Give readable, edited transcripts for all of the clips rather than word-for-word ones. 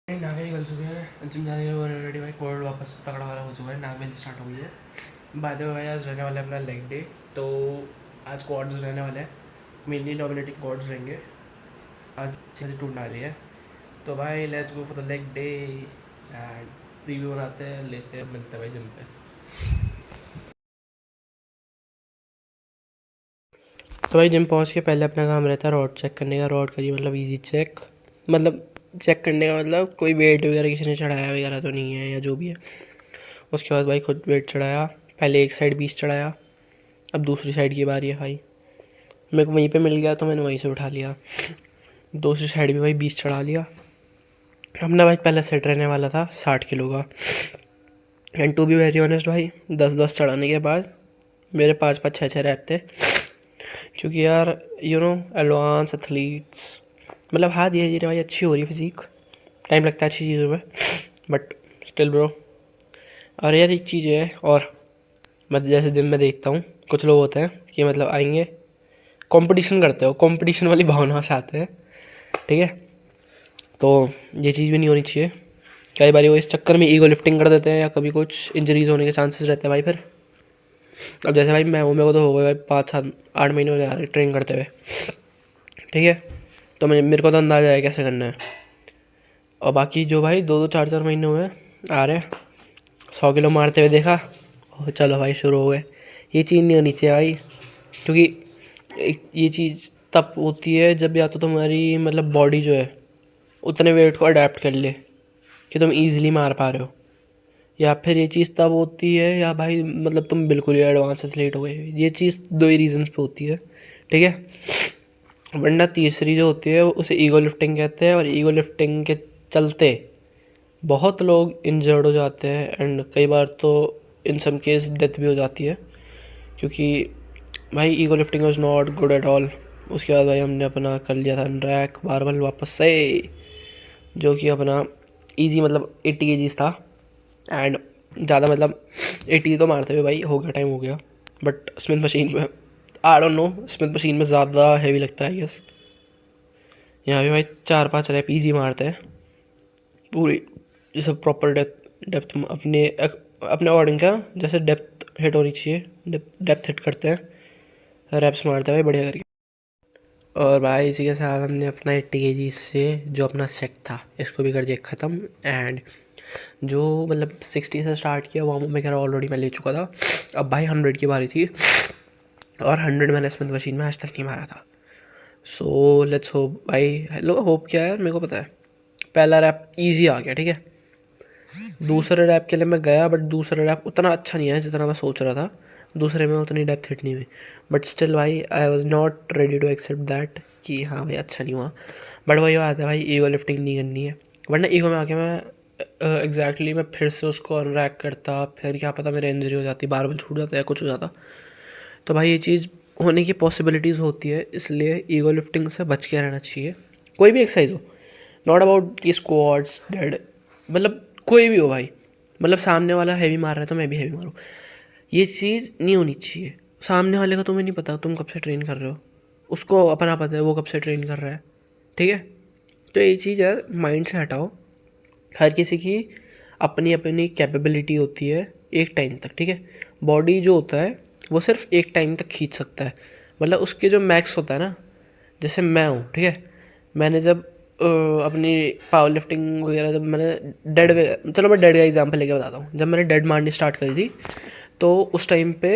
नाक निकल चुके हैं, जिम जाने के लिए रेडी भाई। कोल्ड वापस तगड़ा वाला हो चुका है, नाक में स्टार्ट हो गई है। बाय द वे भाई, आज रहने वाला है अपना लेग डे। तो आज क्वाड्स रहने वाले हैं, मेनली डोमिनेटिंग क्वाड्स रहेंगे। आज अच्छी टूट आ रही है। तो भाई let's go for the leg day and preview बनाते हैं, लेते हैं, मिलते हैं भाई जिम पे। तो भाई जिम पहुंच के पहले अपना काम रहता है रॉड चेक करने का। रॉड करिए मतलब इजी चेक, मतलब चेक करने का मतलब कोई वेट वगैरह किसी ने चढ़ाया वगैरह तो नहीं है या जो भी है। उसके बाद भाई खुद वेट चढ़ाया, पहले एक साइड 20 चढ़ाया, अब दूसरी साइड की बारी है भाई। मेरे को वहीं पे मिल गया तो मैंने वहीं से उठा लिया। दूसरी साइड भी भाई 20 चढ़ा लिया। अपना भाई पहला सेट रहने वाला था 60 किलो का। And to be very honest भाई, 10-10 चढ़ाने के बाद मेरे 5-5 6-6 रैप थे। क्योंकि यार एडवांस एथलीट्स, मतलब हाँ धीरे धीरे भाई अच्छी हो रही है फिजिक, टाइम लगता है अच्छी चीज़ों में, बट स्टिल ब्रो। और यार एक चीज़ है, और मतलब जैसे दिन में देखता हूँ कुछ लोग होते हैं कि मतलब आएंगे कंपटीशन करते हो, कंपटीशन वाली भावना से आते हैं, ठीक है। तो ये चीज़ भी नहीं होनी चाहिए। कई बार वो इस चक्कर में ईगो लिफ्टिंग कर देते हैं या कभी कुछ इंजरीज होने के चांसेस रहते हैं भाई। फिर अब जैसे भाई मैं हूँ, मेरे को तो हो गए भाई 5-7-8 महीने हो रहे ट्रेन करते हुए, ठीक है। तो मेरे को तो अंदाज़ा है कैसे करना है। और बाकी जो भाई 2-2 4-4 महीने हुए आ रहे 100 किलो मारते हुए देखा, चलो भाई शुरू हो गए। ये चीज़ नहीं होनी चाहिए भाई, क्योंकि ये चीज़ तब होती है जब या तो तुम्हारी मतलब बॉडी जो है उतने वेट को अडेप्ट कर ले कि तुम ईज़िली मार पा रहे हो, या फिर ये चीज़ तब होती है या भाई मतलब तुम बिल्कुल ही एडवांस एथलीट हो गए। ये चीज़ दो ही रीजंस पे होती है, ठीक है। वरना तीसरी जो होती है उसे ईगो लिफ्टिंग कहते हैं, और ईगो लिफ्टिंग के चलते बहुत लोग इंजर्ड हो जाते हैं एंड कई बार तो इन सम केस डेथ भी हो जाती है, क्योंकि भाई ego lifting was not good at all. उसके बाद भाई हमने अपना कर लिया था रैक बारबल वापस से, जो कि अपना इजी मतलब 80 kgs था। एंड ज़्यादा मतलब 80 तो मारते हुए भाई हो गया, टाइम हो गया। बट स्मिथ मशीन में I don't know, Smith machine में ज़्यादा हैवी लगता है यस। यहाँ पे भाई 4-5 रैप इजी मारते हैं पूरी, जैसे प्रॉपर डेप्थ अपने अपने अकॉर्डिंग का, जैसे डेप्थ हिट होनी चाहिए डेप्थ हिट करते हैं, रैप्स मारते हैं भाई बढ़िया करके। और भाई इसी के साथ हमने अपना 80 kg से जो अपना सेट था इसको भी कर दिया ख़त्म। एंड जो मतलब 60 से स्टार्ट किया वार्म अप में ऑलरेडी मैं ले चुका था। अब भाई 100 की बारी थी, और 100 मैंने स्मिथ मशीन में आज तक नहीं मारा था। सो लेट्स होप भाई, हेलो होप क्या है मेरे को पता है। पहला रैप इजी आ गया, ठीक है। दूसरे रैप के लिए मैं गया, बट दूसरा रैप उतना अच्छा नहीं है जितना मैं सोच रहा था। दूसरे में उतनी डेप्थ हिट नहीं हुई, बट स्टिल भाई I was not ready to accept that कि हाँ भाई अच्छा नहीं हुआ। बट वही बात है भाई, ईगो लिफ्टिंग नहीं करनी है, वरना ईगो में आके मैं एग्जैक्टली मैं फिर से उसको अनरैक करता, फिर क्या पता मेरे इंजरी हो जाती, बार छूट जाता या कुछ हो जाता। तो भाई ये चीज़ होने की पॉसिबिलिटीज़ होती है, इसलिए ईगो लिफ्टिंग से बच के रहना चाहिए। कोई भी एक्सरसाइज हो, नॉट अबाउट कि स्क्वाट्स डेड, मतलब कोई भी हो भाई, मतलब सामने वाला हैवी मार रहा है तो मैं भी हैवी मारूँ, ये चीज़ नहीं होनी चाहिए। सामने वाले का तुम्हें नहीं पता तुम कब से ट्रेन कर रहे हो, उसको अपना पता है वो कब से ट्रेन कर रहा है, ठीक है। तो ये चीज़ यार माइंड से हटाओ। हर किसी की अपनी अपनी कैपेबिलिटी होती है एक टाइम तक, ठीक है। बॉडी जो होता है वो सिर्फ एक टाइम तक खींच सकता है, मतलब उसके जो मैक्स होता है ना, जैसे मैं हूँ, ठीक है। मैंने जब अपनी पावर लिफ्टिंग वगैरह जब मैंने डेड, चलो मैं डेड का एग्जांपल लेके बताता हूँ। जब मैंने डेड मारनी स्टार्ट करी थी तो उस टाइम पे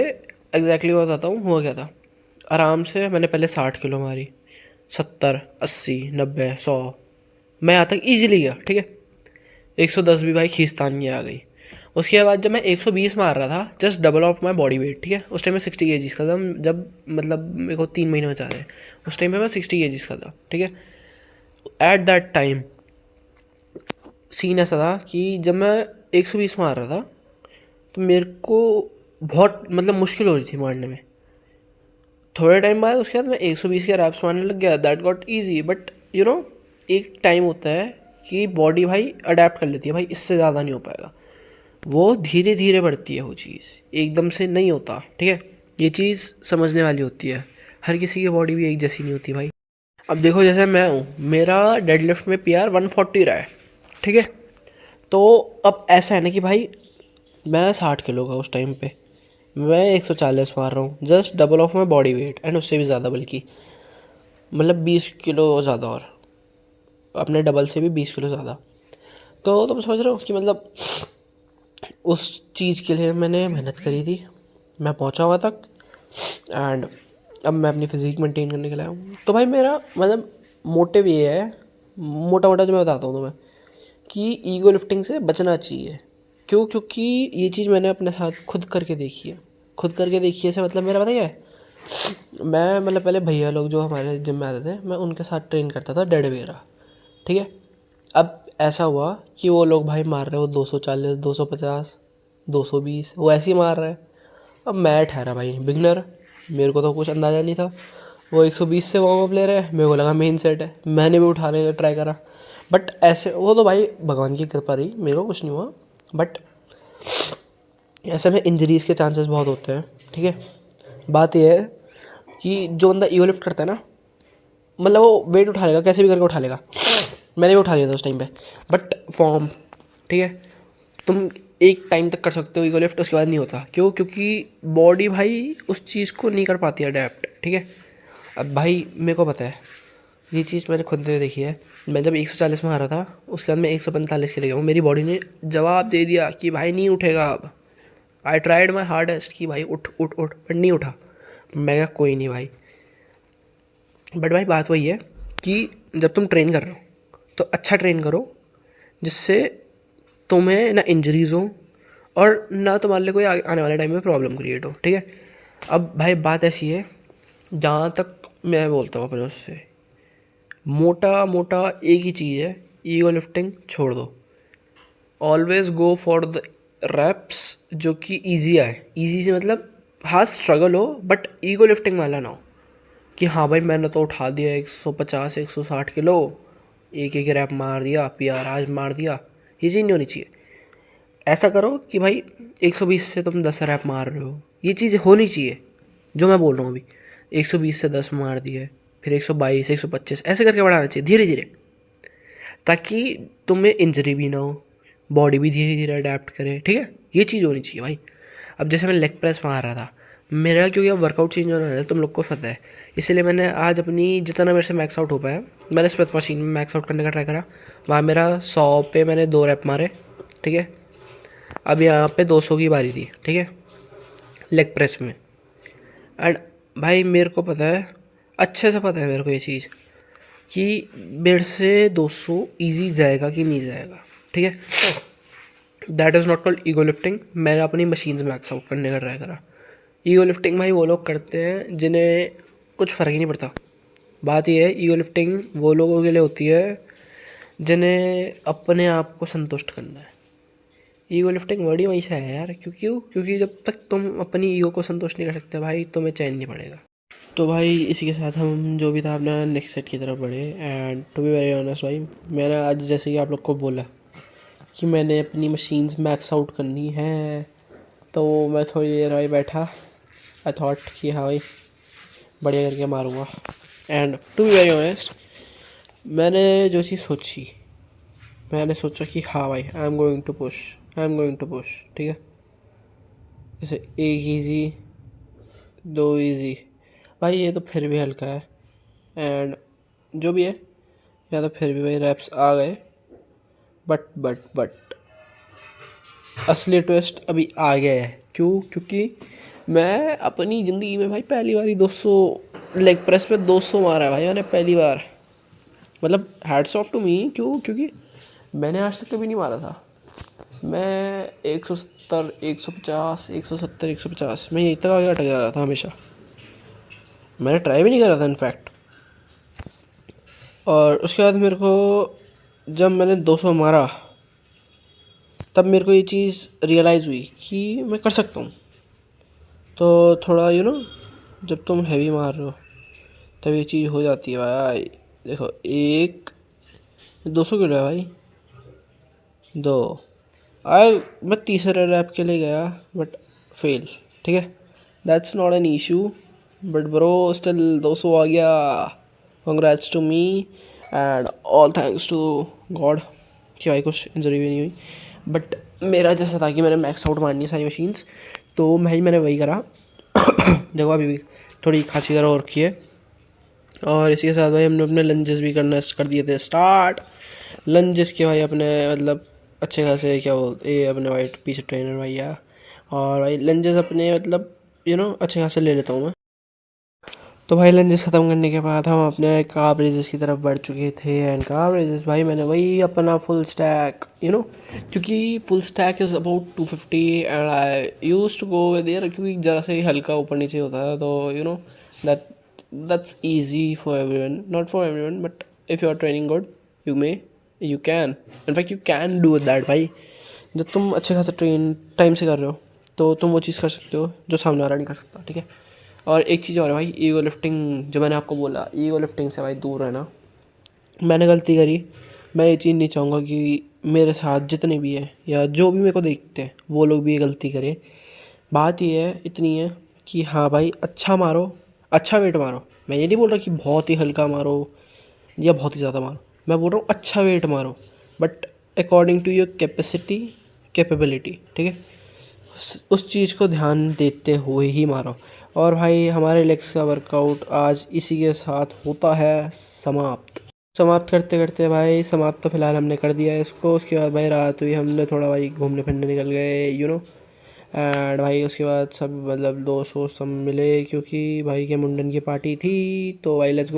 एग्जैक्टली बताता हूँ हुआ क्या था। आराम से मैंने पहले 60 किलो मारी, 70-80-90-100 मैं यहाँ तक ईजिली गया, ठीक है। 110 भी भाई खींचतान की आ गई। उसके बाद जब मैं 120 मार रहा था, just double of my body weight, ठीक है। उस टाइम में 60 kgs का था, जब मतलब मेरे को 3 महीने बचा रहे, उस टाइम पे मैं 60 kgs का था, ठीक है। एट दैट टाइम सीन ऐसा था कि जब मैं 120 मार रहा था तो मेरे को बहुत मतलब मुश्किल हो रही थी मारने में। थोड़े टाइम बाद उसके बाद मैं 120 के रैप्स मारने लग गया, दैट गॉट ईजी। बट एक टाइम होता है कि बॉडी भाई अडेप्ट कर लेती है, भाई इससे ज़्यादा नहीं हो पाएगा। वो धीरे धीरे बढ़ती है, वो चीज़ एकदम से नहीं होता, ठीक है। ये चीज़ समझने वाली होती है, हर किसी की बॉडी भी एक जैसी नहीं होती भाई। अब देखो जैसे मैं हूँ, मेरा डेडलिफ्ट में PR 140 रहा है, ठीक है। तो अब ऐसा है ना कि भाई मैं 60 किलो का उस टाइम पे, मैं 140 मार रहा हूँ, just double of my body weight and उससे भी ज़्यादा, बल्कि मतलब 20 किलो ज़्यादा, और अपने डबल से भी 20 किलो ज़्यादा। तो तुम समझ रहे हो कि मतलब उस चीज़ के लिए मैंने मेहनत करी थी, मैं पहुंचा वहाँ तक, एंड अब मैं अपनी फ़िज़ीक मेंटेन करने के लिए आया हूँ। तो भाई मेरा मतलब मोटिव ये है, मोटा मोटा जो मैं बताता हूँ तुम्हें, कि ईगो लिफ्टिंग से बचना चाहिए। क्यों? क्योंकि ये चीज़ मैंने अपने साथ खुद करके देखी है। खुद करके देखी है से मतलब मेरा पता क्या है, मैं मतलब पहले भैया लोग जो हमारे जिम में आते थे, मैं उनके साथ ट्रेन करता था, डेड वगैरह, ठीक है। अब ऐसा हुआ कि वो लोग भाई मार रहे हो 240, 250, 220, वो ऐसे ही मार रहे हैं। अब मैं ठहरा भाई बिगनर, मेरे को तो कुछ अंदाज़ा नहीं था। वो 120 से वार्म अप ले रहे हैं, मेरे को लगा मेन सेट है, मैंने भी उठाने का ट्राई करा। बट ऐसे वो तो भाई भगवान की कृपा रही, मेरे को कुछ नहीं हुआ। बट ऐसे में इंजरीज़ के चांसेस बहुत होते हैं, ठीक है। बात यह है कि जो बंदा ईगो लिफ्ट करता है ना, मतलब वो वेट उठा लेगा, कैसे भी करके उठा लेगा। मैंने भी उठा लिया था उस टाइम पे, बट फॉर्म, ठीक है। तुम एक टाइम तक कर सकते हो ईगो लिफ्ट, उसके बाद नहीं होता। क्यों? क्योंकि बॉडी भाई उस चीज़ को नहीं कर पाती अडेप्ट, ठीक है। अब भाई मेरे को पता है, ये चीज़ मैंने खुद ने देखी है। मैं जब 140 में आ रहा था, उसके बाद मैं 145 के ले गया हूँ, मेरी बॉडी ने जवाब दे दिया कि भाई नहीं उठेगा अब। आई ट्राइड माई हार्डेस्ट कि भाई उठ उठ उठ, बट नहीं उठा। मैं कहा कोई नहीं भाई। बट भाई बात वही है कि जब तुम ट्रेन कर रहे हो तो अच्छा ट्रेन करो, जिससे तुम्हें ना इंजरीज हो और ना तुम्हारे लिए कोई आने वाले टाइम में प्रॉब्लम क्रिएट हो, ठीक है। अब भाई बात ऐसी है, जहाँ तक मैं बोलता हूँ अपने उससे, मोटा मोटा एक ही चीज़ है, ईगो लिफ्टिंग छोड़ दो। Always go for the reps जो कि ईजी आए। ईजी से मतलब हाँ स्ट्रगल हो, बट ईगो लिफ्टिंग वाला ना हो कि हाँ भाई मैंने तो उठा दिया 150 160 किलो, एक एक रैप मार दिया, पीआर आज मार दिया। ये चीज़ नहीं होनी चाहिए। ऐसा करो कि भाई 120 से तुम 10 रैप मार रहे हो, ये चीज़ होनी चाहिए जो मैं बोल रहा हूँ अभी। 120 से 10 मार दिए, फिर 122 125 ऐसे करके बढ़ाना चाहिए धीरे धीरे, ताकि तुम्हें इंजरी भी ना हो, बॉडी भी धीरे धीरे अडेप्ट करे, ठीक है। ये चीज़ होनी चाहिए भाई। अब जैसे मैं लेग प्रेस मार रहा था मेरा, क्योंकि अब वर्कआउट चेंज होने वाला है, तुम लोग को पता है, इसलिए मैंने आज अपनी जितना मेरे से मैक्स आउट हो पाया, मैंने स्मिथ मशीन में मैक्स आउट करने का ट्राई करा। वहाँ मेरा 100 पे मैंने 2 रैप मारे, ठीक है। अब यहाँ पे 200 की बारी थी, ठीक है, लेग प्रेस में। एंड भाई मेरे को पता है, अच्छे से पता है मेरे को ये चीज़, कि मेरे से 200 ईजी जाएगा कि नहीं जाएगा, ठीक है। That is not called ego lifting. मैंने अपनी मशीन्स मैक्स आउट करने का ट्राई करा। ईगो लिफ्टिंग भाई वो लोग करते हैं जिन्हें कुछ फ़र्क ही नहीं पड़ता। बात यह है, ईगो लिफ्टिंग वो लोगों के लिए होती है जिन्हें अपने आप को संतुष्ट करना है। ईगो लिफ्टिंग वर्ड ही वहीं से है यार, क्योंकि जब तक तुम अपनी ईगो को संतुष्ट नहीं कर सकते भाई, तुम्हें चैन नहीं पड़ेगा। तो भाई इसी के साथ हम जो भी था अपना नेक्स्ट सेट की तरफ बढ़े। And to be very honest भाई, मैंने आज जैसे कि आप लोग को बोला कि मैंने अपनी मशीन्स मैक्स आउट करनी है, तो मैं थोड़ी देर भाई बैठा, आई थॉट कि हाँ भाई बढ़िया करके मारूंगा। And to be very honest, मैंने जो चीज़ सोची, मैंने सोचा कि हाँ भाई I am going to push, I am going to push, ठीक है। जैसे एक ईजी, 2 ईजी, भाई ये तो फिर भी हल्का है। एंड जो भी है, या तो फिर भी भाई रैप्स आ गए, बट असली ट्विस्ट अभी आ गया है। क्यों? क्योंकि मैं अपनी ज़िंदगी में भाई पहली बार ही 200 लेग प्रेस पे 200 मारा है भाई मैंने, पहली बार। मतलब हैट्स ऑफ टू मी। क्यों? क्योंकि मैंने आज तक कभी नहीं मारा था। मैं 170 150 170 150 मैं यहीं तक आगे अटक जा रहा था हमेशा। मैंने ट्राई भी नहीं करा था इनफैक्ट। और उसके बाद मेरे को जब मैंने 200 मारा, तब मेरे को ये चीज़ रियलाइज़ हुई कि मैं कर सकता हूँ। तो थोड़ा जब तुम हैवी मार रहे हो तब ये चीज़ हो जाती है भाई। देखो, 200 किलो है भाई, 2 आए, मैं तीसरे रैप के लिए गया बट फेल, ठीक है। That's not an issue, but bro still 200 आ गया। Congrats to me and all thanks to God. कि भाई कुछ इंजरी भी नहीं हुई। बट मेरा जैसा था कि मैंने मैक्स आउट मारनी है सारी मशीन्स, तो मैंने वही करा। देखो अभी भी थोड़ी खांसी वगैरह और रखी है। और इसी के साथ भाई हमने अपने लंजेस भी करना कर दिए थे स्टार्ट। लंजेस के भाई अपने मतलब अच्छे खासे क्या बोलते ये अपने भाई पीछे ट्रेनर भैया, और भाई लंजेस अपने मतलब अच्छे खासे ले लेता हूँ मैं। तो भाई लंजेस ख़त्म करने के बाद हम अपने कार्ब रेजेस की तरफ बढ़ चुके थे। एंड कार्ब रेजेस भाई मैंने वही अपना फुल स्टैक क्योंकि full stack is about 250 and I use to go with year, क्योंकि ज़रा से ही हल्का ऊपर नीचे होता है, तो that that's easy for everyone, not for everyone but if you are training good you can in fact you can do that भाई। जब तुम अच्छे खासा ट्रेन टाइम से कर रहे हो तो तुम वो चीज़ कर सकते हो जो सामने वाला नहीं कर सकता, ठीक है। और एक चीज़ और है भाई, ईगो लिफ्टिंग, जो मैंने आपको बोला ईगो लिफ्टिंग से भाई दूर रहना। मैंने गलती करी, मैं ये चीज़ नहीं चाहूँगा कि मेरे साथ जितने भी हैं या जो भी मेरे को देखते हैं वो लोग भी ये गलती करें। बात ये है इतनी है कि हाँ भाई अच्छा मारो, अच्छा वेट मारो। मैं ये नहीं बोल रहा कि बहुत ही हल्का मारो या बहुत ही ज़्यादा मारो, मैं बोल रहा हूँ अच्छा वेट मारो, but according to your capacity capability, ठीक है। उस चीज़ को ध्यान देते हुए ही मारो। और भाई हमारे लेग्स का वर्कआउट आज इसी के साथ होता है समाप्त। समाप्त करते करते भाई, समाप्त तो फ़िलहाल हमने कर दिया है इसको। उसके बाद भाई रात हुई, हमने थोड़ा भाई घूमने फिरने निकल गए एंड भाई उसके बाद सब मतलब दोस्त वोस्त सब मिले, क्योंकि भाई के मुंडन की पार्टी थी, तो भाई लेट्स